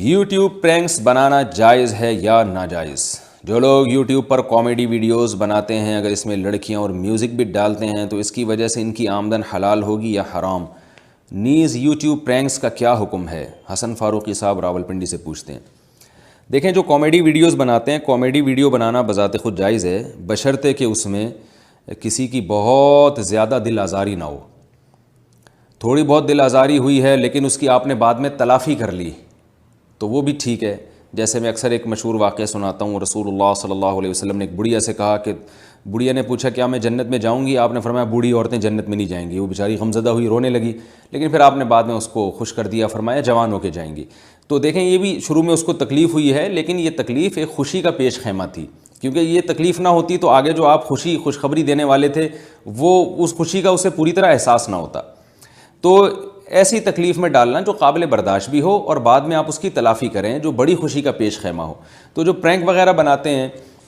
YouTube pranks بنانا جائز ہے یا ناجائز؟ جو لوگ یوٹیوب پر کامیڈی ویڈیوز بناتے ہیں، اگر اس میں لڑکیاں اور میوزک بھی ڈالتے ہیں تو اس کی وجہ سے ان کی آمدن حلال ہوگی یا حرام؟ نیز یوٹیوب پرینکس کا کیا حکم ہے؟ حسن فاروقی صاحب راولپنڈی سے پوچھتے ہیں۔ دیکھیں، جو کامیڈی ویڈیوز بناتے ہیں، کامیڈی ویڈیو بنانا بذات خود جائز ہے، بشرطے کہ اس میں کسی کی بہت زیادہ دل آزاری نہ ہو۔ تھوڑی بہت دل آزاری ہوئی ہے لیکن اس کی آپ نے بعد میں تلافی کر لی تو وہ بھی ٹھیک ہے۔ جیسے میں اکثر ایک مشہور واقعہ سناتا ہوں، رسول اللہ صلی اللہ علیہ وسلم نے ایک بڑھیا سے کہا کہ بڑھیا نے پوچھا کیا میں جنت میں جاؤں گی؟ آپ نے فرمایا بوڑھی عورتیں جنت میں نہیں جائیں گی۔ وہ بیچاری غمزدہ ہوئی، رونے لگی، لیکن پھر آپ نے بعد میں اس کو خوش کر دیا، فرمایا جوان ہو کے جائیں گی۔ تو دیکھیں، یہ بھی شروع میں اس کو تکلیف ہوئی ہے، لیکن یہ تکلیف ایک خوشی کا پیش خیمہ تھی، کیونکہ یہ تکلیف نہ ہوتی تو آگے جو آپ خوشخبری دینے والے تھے وہ اس خوشی کا اسے پوری طرح احساس نہ ہوتا۔ تو ایسی تکلیف میں ڈالنا جو قابل برداشت بھی ہو اور بعد میں آپ اس کی تلافی کریں، جو بڑی خوشی کا پیش خیمہ ہو۔ تو جو پرینک وغیرہ بناتے ہیں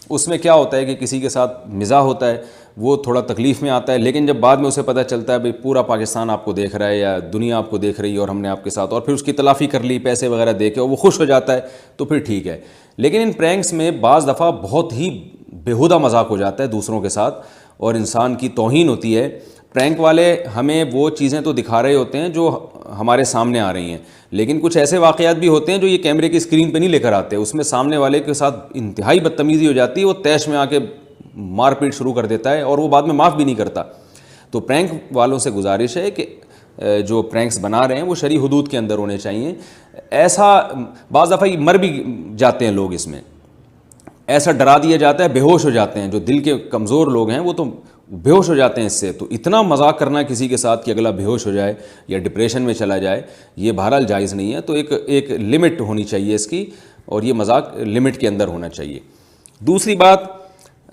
اس میں کیا ہوتا ہے کہ کسی کے ساتھ مزاح ہوتا ہے، وہ تھوڑا تکلیف میں آتا ہے، لیکن جب بعد میں اسے پتہ چلتا ہے بھئی پورا پاکستان آپ کو دیکھ رہا ہے یا دنیا آپ کو دیکھ رہی ہے اور ہم نے آپ کے ساتھ، اور پھر اس کی تلافی کر لی پیسے وغیرہ دے کے اور وہ خوش ہو جاتا ہے تو پھر ٹھیک ہے۔ لیکن ان پرینکس میں بعض دفعہ بہت ہی بیہودہ مذاق ہو جاتا ہے دوسروں کے ساتھ اور انسان کی توہین ہوتی ہے۔ پرینک والے ہمیں وہ چیزیں تو دکھا رہے ہوتے ہیں جو ہمارے سامنے آ رہی ہیں، لیکن کچھ ایسے واقعات بھی ہوتے ہیں جو یہ کیمرے کی اسکرین پہ نہیں لے کر آتے، اس میں سامنے والے کے ساتھ انتہائی بدتمیزی ہو جاتی ہے، وہ طیش میں آ کے مار پیٹ شروع کر دیتا ہے اور وہ بعد میں معاف بھی نہیں کرتا۔ تو پرینک والوں سے گزارش ہے کہ جو پرینکس بنا رہے ہیں وہ شرعی حدود کے اندر ہونے چاہیے۔ ایسا بعض دفعہ مر بھی جاتے ہیں لوگ، اس میں ایسا ڈرا دیا جاتا ہے، بے ہوش ہو جاتے ہیں، جو دل کے کمزور لوگ ہیں وہ تو بے ہوش ہو جاتے ہیں اس سے۔ تو اتنا مذاق کرنا کسی کے ساتھ کہ اگلا بے ہوش ہو جائے یا ڈپریشن میں چلا جائے، یہ بہرحال جائز نہیں ہے۔ تو ایک لمٹ ہونی چاہیے اس کی، اور یہ مذاق لمٹ کے اندر ہونا چاہیے۔ دوسری بات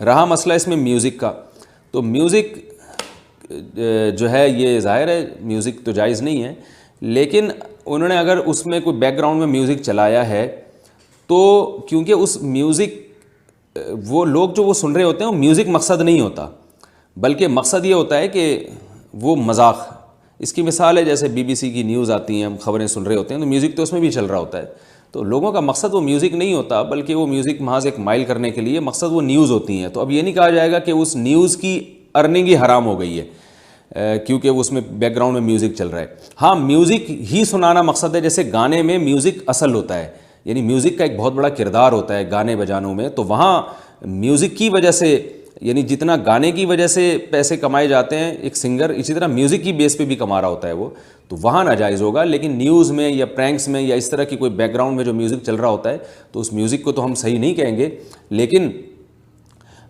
رہا مسئلہ اس میں میوزک کا، تو میوزک جو ہے یہ ظاہر ہے میوزک تو جائز نہیں ہے، لیکن انہوں نے اگر اس میں کوئی بیک گراؤنڈ میں میوزک چلایا ہے تو کیونکہ اس میوزک وہ لوگ جو وہ سن رہے ہوتے ہیں وہ میوزک مقصد نہیں ہوتا، بلکہ مقصد یہ ہوتا ہے کہ وہ مذاق۔ اس کی مثال ہے جیسے BBC کی نیوز آتی ہیں، ہم خبریں سن رہے ہوتے ہیں تو میوزک تو اس میں بھی چل رہا ہوتا ہے، تو لوگوں کا مقصد وہ میوزک نہیں ہوتا، بلکہ وہ میوزک محض ایک مائل کرنے کے لیے مقصد وہ نیوز ہوتی ہیں۔ تو اب یہ نہیں کہا جائے گا کہ اس نیوز کی ارننگ ہی حرام ہو گئی ہے کیونکہ اس میں بیک گراؤنڈ میں میوزک چل رہا ہے۔ ہاں، میوزک ہی سنانا مقصد ہے، جیسے گانے میں میوزک اصل ہوتا ہے، یعنی میوزک کا ایک بہت بڑا کردار ہوتا ہے گانے بجانوں میں، تو وہاں میوزک کی وجہ سے، یعنی جتنا گانے کی وجہ سے پیسے کمائے جاتے ہیں ایک سنگر، اسی طرح میوزک کی بیس پہ بھی کما رہا ہوتا ہے وہ، تو وہاں ناجائز ہوگا۔ لیکن نیوز میں یا پرینکس میں یا اس طرح کی کوئی بیک گراؤنڈ میں جو میوزک چل رہا ہوتا ہے تو اس میوزک کو تو ہم صحیح نہیں کہیں گے، لیکن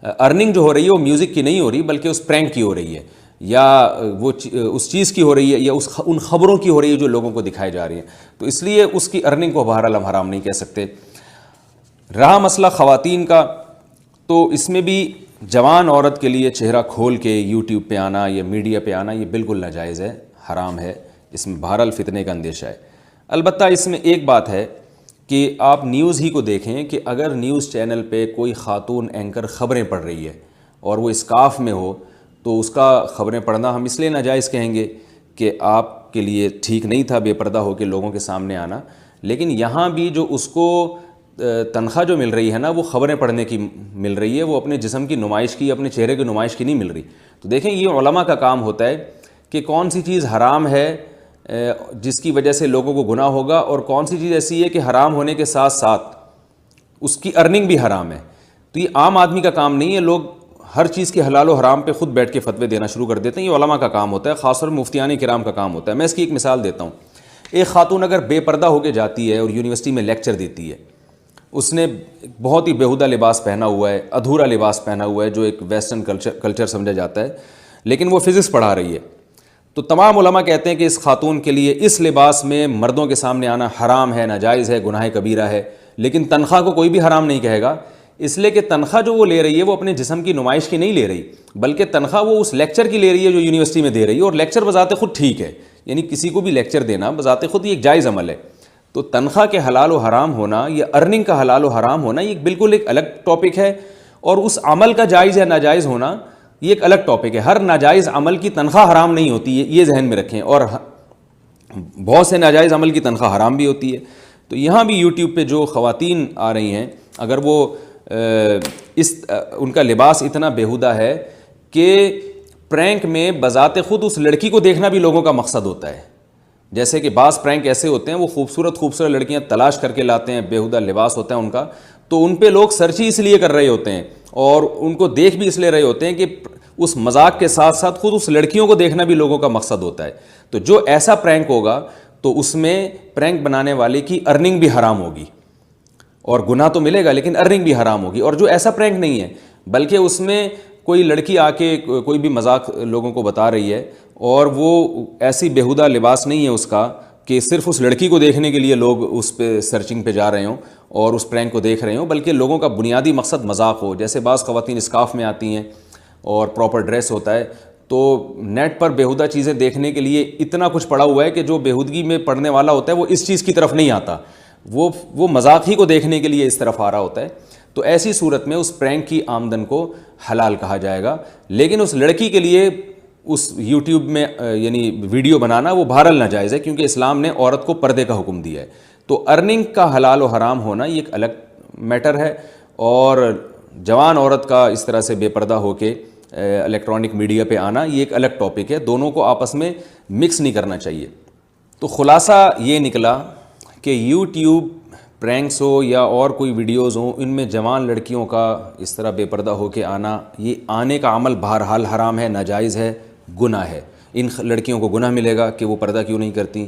ارننگ جو ہو رہی ہے وہ میوزک کی نہیں ہو رہی بلکہ اس پرینک کی ہو رہی ہے، یا وہ اس چیز کی ہو رہی ہے، یا ان خبروں کی ہو رہی ہے جو لوگوں کو دکھائی جا رہی ہیں، تو اس لیے اس کی ارننگ کو بہرحال ہم حرام نہیں کہہ سکتے۔ رہا مسئلہ خواتین کا، تو اس میں بھی جوان عورت کے لیے چہرہ کھول کے یوٹیوب پہ آنا یا میڈیا پہ آنا یہ بالکل ناجائز ہے، حرام ہے، اس میں بہرحال فتنے کا اندیشہ ہے۔ البتہ اس میں ایک بات ہے کہ آپ نیوز ہی کو دیکھیں کہ اگر نیوز چینل پہ کوئی خاتون اینکر خبریں پڑھ رہی ہے اور وہ اسکارف میں ہو تو اس کا خبریں پڑھنا ہم اس لیے ناجائز کہیں گے کہ آپ کے لیے ٹھیک نہیں تھا بے پردہ ہو کے لوگوں کے سامنے آنا، لیکن یہاں بھی جو اس کو تنخواہ جو مل رہی ہے نا وہ خبریں پڑھنے کی مل رہی ہے، وہ اپنے جسم کی نمائش کی، اپنے چہرے کی نمائش کی نہیں مل رہی۔ تو دیکھیں، یہ علماء کا کام ہوتا ہے کہ کون سی چیز حرام ہے جس کی وجہ سے لوگوں کو گناہ ہوگا، اور کون سی چیز ایسی ہے کہ حرام ہونے کے ساتھ ساتھ اس کی ارننگ بھی حرام ہے۔ تو یہ عام آدمی کا کام نہیں ہے، لوگ ہر چیز کے حلال و حرام پہ خود بیٹھ کے فتوے دینا شروع کر دیتے ہیں، یہ علماء کا کام ہوتا ہے، خاص طور مفتیان کرام کا کام ہوتا ہے۔ میں اس کی ایک مثال دیتا ہوں۔ ایک خاتون اگر بے پردہ ہو کے جاتی ہے اور یونیورسٹی میں لیکچر دیتی ہے، اس نے بہت ہی بیہودہ لباس پہنا ہوا ہے، ادھورا لباس پہنا ہوا ہے جو ایک ویسٹرن کلچر سمجھا جاتا ہے، لیکن وہ فزکس پڑھا رہی ہے، تو تمام علماء کہتے ہیں کہ اس خاتون کے لیے اس لباس میں مردوں کے سامنے آنا حرام ہے، ناجائز ہے، گناہ کبیرہ ہے۔ لیکن تنخواہ کو کوئی بھی حرام نہیں کہے گا، اس لیے کہ تنخواہ جو وہ لے رہی ہے وہ اپنے جسم کی نمائش کی نہیں لے رہی، بلکہ تنخواہ وہ اس لیکچر کی لے رہی ہے جو یونیورسٹی میں دے رہی ہے، اور لیکچر بذات خود ٹھیک ہے، یعنی کسی کو بھی لیکچر دینا بذات خود یہ ایک جائز عمل ہے۔ تو تنخواہ کے حلال و حرام ہونا یا ارننگ کا حلال و حرام ہونا یہ بالکل ایک الگ ٹاپک ہے، اور اس عمل کا جائز یا ناجائز ہونا یہ ایک الگ ٹاپک ہے۔ ہر ناجائز عمل کی تنخواہ حرام نہیں ہوتی ہے، یہ ذہن میں رکھیں، اور بہت سے ناجائز عمل کی تنخواہ حرام بھی ہوتی ہے۔ تو یہاں بھی یوٹیوب پہ جو خواتین آ رہی ہیں، اگر وہ ان کا لباس اتنا بیہودہ ہے کہ پرینک میں بذات خود اس لڑکی کو دیکھنا بھی لوگوں کا مقصد ہوتا ہے. جیسے کہ بعض پرینک ایسے ہوتے ہیں وہ خوبصورت لڑکیاں تلاش کر کے لاتے ہیں، بیہودہ لباس ہوتا ہے ان کا، تو ان پہ لوگ سرچ ہی اس لیے کر رہے ہوتے ہیں اور ان کو دیکھ بھی اس لیے رہے ہوتے ہیں کہ اس مذاق کے ساتھ ساتھ خود اس لڑکیوں کو دیکھنا بھی لوگوں کا مقصد ہوتا ہے. تو جو ایسا پرینک ہوگا تو اس میں پرینک بنانے والے کی ارننگ بھی حرام ہوگی، اور گناہ تو ملے گا لیکن ارننگ بھی حرام ہوگی. اور جو ایسا پرینک نہیں ہے بلکہ اس میں کوئی لڑکی آ کے کوئی بھی مذاق لوگوں کو بتا رہی ہے اور وہ ایسی بیہودہ لباس نہیں ہے اس کا کہ صرف اس لڑکی کو دیکھنے کے لیے لوگ اس پہ سرچنگ پہ جا رہے ہوں اور اس پرینک کو دیکھ رہے ہوں، بلکہ لوگوں کا بنیادی مقصد مذاق ہو. جیسے بعض خواتین اسکارف میں آتی ہیں اور پراپر ڈریس ہوتا ہے، تو نیٹ پر بیہودہ چیزیں دیکھنے کے لیے اتنا کچھ پڑا ہوا ہے کہ جو بیہودگی میں پڑھنے والا ہوتا ہے وہ اس چیز کی طرف نہیں آتا، وہ مذاق ہی کو دیکھنے کے لیے اس طرف آ رہا ہوتا ہے. تو ایسی صورت میں اس پرینک کی آمدن کو حلال کہا جائے گا، لیکن اس لڑکی کے لیے اس یوٹیوب میں یعنی ویڈیو بنانا وہ بہرحال ناجائز ہے، کیونکہ اسلام نے عورت کو پردے کا حکم دیا ہے. تو ارننگ کا حلال و حرام ہونا یہ ایک الگ میٹر ہے، اور جوان عورت کا اس طرح سے بے پردہ ہو کے الیکٹرانک میڈیا پہ آنا یہ ایک الگ ٹاپک ہے، دونوں کو آپس میں مکس نہیں کرنا چاہیے. تو خلاصہ یہ نکلا کہ یوٹیوب پرینکس ہو یا اور کوئی ویڈیوز ہوں، ان میں جوان لڑکیوں کا اس طرح بے پردہ ہو کے آنا، یہ آنے کا عمل بہرحال حرام ہے، ناجائز ہے، گناہ ہے. ان لڑکیوں کو گناہ ملے گا کہ وہ پردہ کیوں نہیں کرتی،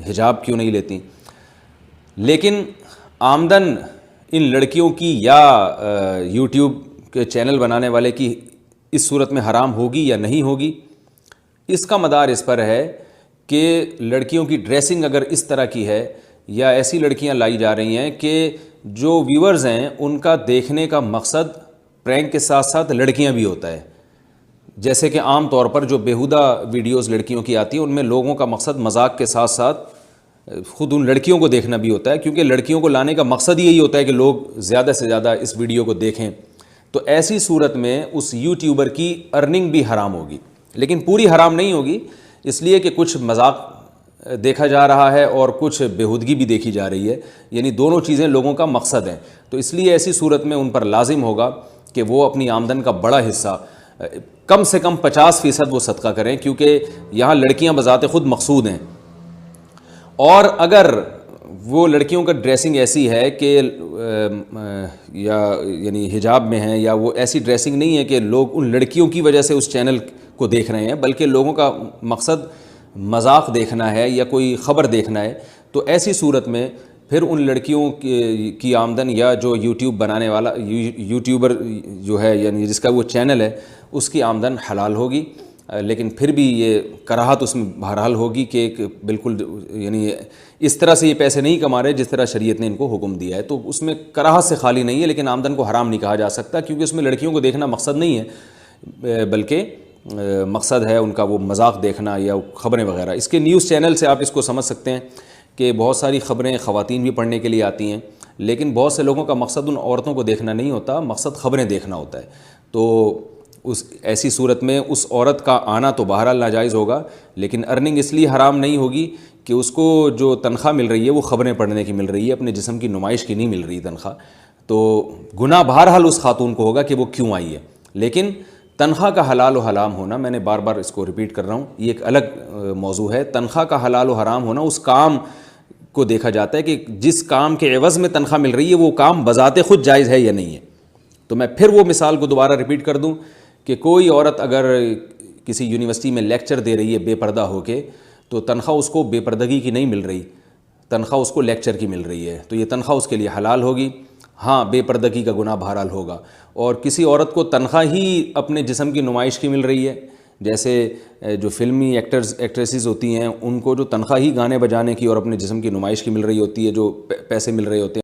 حجاب کیوں نہیں لیتی. لیکن آمدن ان لڑکیوں کی یا یوٹیوب کے چینل بنانے والے کی اس صورت میں حرام ہوگی یا نہیں ہوگی، اس کا مدار اس پر ہے کہ لڑکیوں کی ڈریسنگ اگر اس طرح کی ہے یا ایسی لڑکیاں لائی جا رہی ہیں کہ جو ویورز ہیں ان کا دیکھنے کا مقصد پرینک کے ساتھ ساتھ لڑکیاں بھی ہوتا ہے. جیسے کہ عام طور پر جو بیہودہ ویڈیوز لڑکیوں کی آتی ہیں ان میں لوگوں کا مقصد مذاق کے ساتھ ساتھ خود ان لڑکیوں کو دیکھنا بھی ہوتا ہے، کیونکہ لڑکیوں کو لانے کا مقصد یہی ہوتا ہے کہ لوگ زیادہ سے زیادہ اس ویڈیو کو دیکھیں. تو ایسی صورت میں اس یوٹیوبر کی ارننگ بھی حرام ہوگی، لیکن پوری حرام نہیں ہوگی، اس لیے کہ کچھ مذاق دیکھا جا رہا ہے اور کچھ بیہودگی بھی دیکھی جا رہی ہے، یعنی دونوں چیزیں لوگوں کا مقصد ہیں. تو اس لیے ایسی صورت میں ان پر لازم ہوگا کہ وہ اپنی آمدن کا بڑا حصہ، کم سے کم 50% وہ صدقہ کریں، کیونکہ یہاں لڑکیاں بذات خود مقصود ہیں. اور اگر وہ لڑکیوں کا ڈریسنگ ایسی ہے کہ یعنی حجاب میں ہیں، یا وہ ایسی ڈریسنگ نہیں ہے کہ لوگ ان لڑکیوں کی وجہ سے اس چینل کو دیکھ رہے ہیں، بلکہ لوگوں کا مقصد مذاق دیکھنا ہے یا کوئی خبر دیکھنا ہے، تو ایسی صورت میں پھر ان لڑکیوں کی آمدن یا جو یوٹیوب بنانے والا یوٹیوبر جو ہے یعنی جس کا وہ چینل ہے اس کی آمدن حلال ہوگی. لیکن پھر بھی یہ کراہت اس میں بہرحال ہوگی کہ ایک بالکل یعنی اس طرح سے یہ پیسے نہیں کما رہے جس طرح شریعت نے ان کو حکم دیا ہے، تو اس میں کراہت سے خالی نہیں ہے، لیکن آمدن کو حرام نہیں کہا جا سکتا، کیونکہ اس میں لڑکیوں کو دیکھنا مقصد نہیں ہے بلکہ مقصد ہے ان کا وہ مذاق دیکھنا یا خبریں وغیرہ. اس کے نیوز چینل سے آپ اس کو سمجھ سکتے ہیں کہ بہت ساری خبریں خواتین بھی پڑھنے کے لیے آتی ہیں، لیکن بہت سے لوگوں کا مقصد ان عورتوں کو دیکھنا نہیں ہوتا، مقصد خبریں دیکھنا ہوتا ہے. تو ایسی صورت میں اس عورت کا آنا تو بہرحال ناجائز ہوگا، لیکن ارننگ اس لیے حرام نہیں ہوگی کہ اس کو جو تنخواہ مل رہی ہے وہ خبریں پڑھنے کی مل رہی ہے، اپنے جسم کی نمائش کی نہیں مل رہی تنخواہ. تو گناہ بہرحال اس خاتون کو ہوگا کہ وہ کیوں آئی ہے. لیکن تنخواہ کا حلال و حرام ہونا، میں نے بار بار اس کو ریپیٹ کر رہا ہوں، یہ ایک الگ موضوع ہے. تنخواہ کا حلال و حرام ہونا اس کام کو دیکھا جاتا ہے کہ جس کام کے عوض میں تنخواہ مل رہی ہے وہ کام بذات خود جائز ہے یا نہیں ہے. تو میں پھر وہ مثال کو دوبارہ ریپیٹ کر دوں کہ کوئی عورت اگر کسی یونیورسٹی میں لیکچر دے رہی ہے بے پردہ ہو کے، تو تنخواہ اس کو بے پردگی کی نہیں مل رہی، تنخواہ اس کو لیکچر کی مل رہی ہے، تو یہ تنخواہ اس کے لیے حلال ہوگی. ہاں، بے پردگی کا گناہ بہرحال ہوگا. اور کسی عورت کو تنخواہ ہی اپنے جسم کی نمائش کی مل رہی ہے، جیسے جو فلمی ایکٹریسز ہوتی ہیں ان کو جو تنخواہ ہی گانے بجانے کی اور اپنے جسم کی نمائش کی مل رہی ہوتی ہے، جو پیسے مل رہے ہوتے ہیں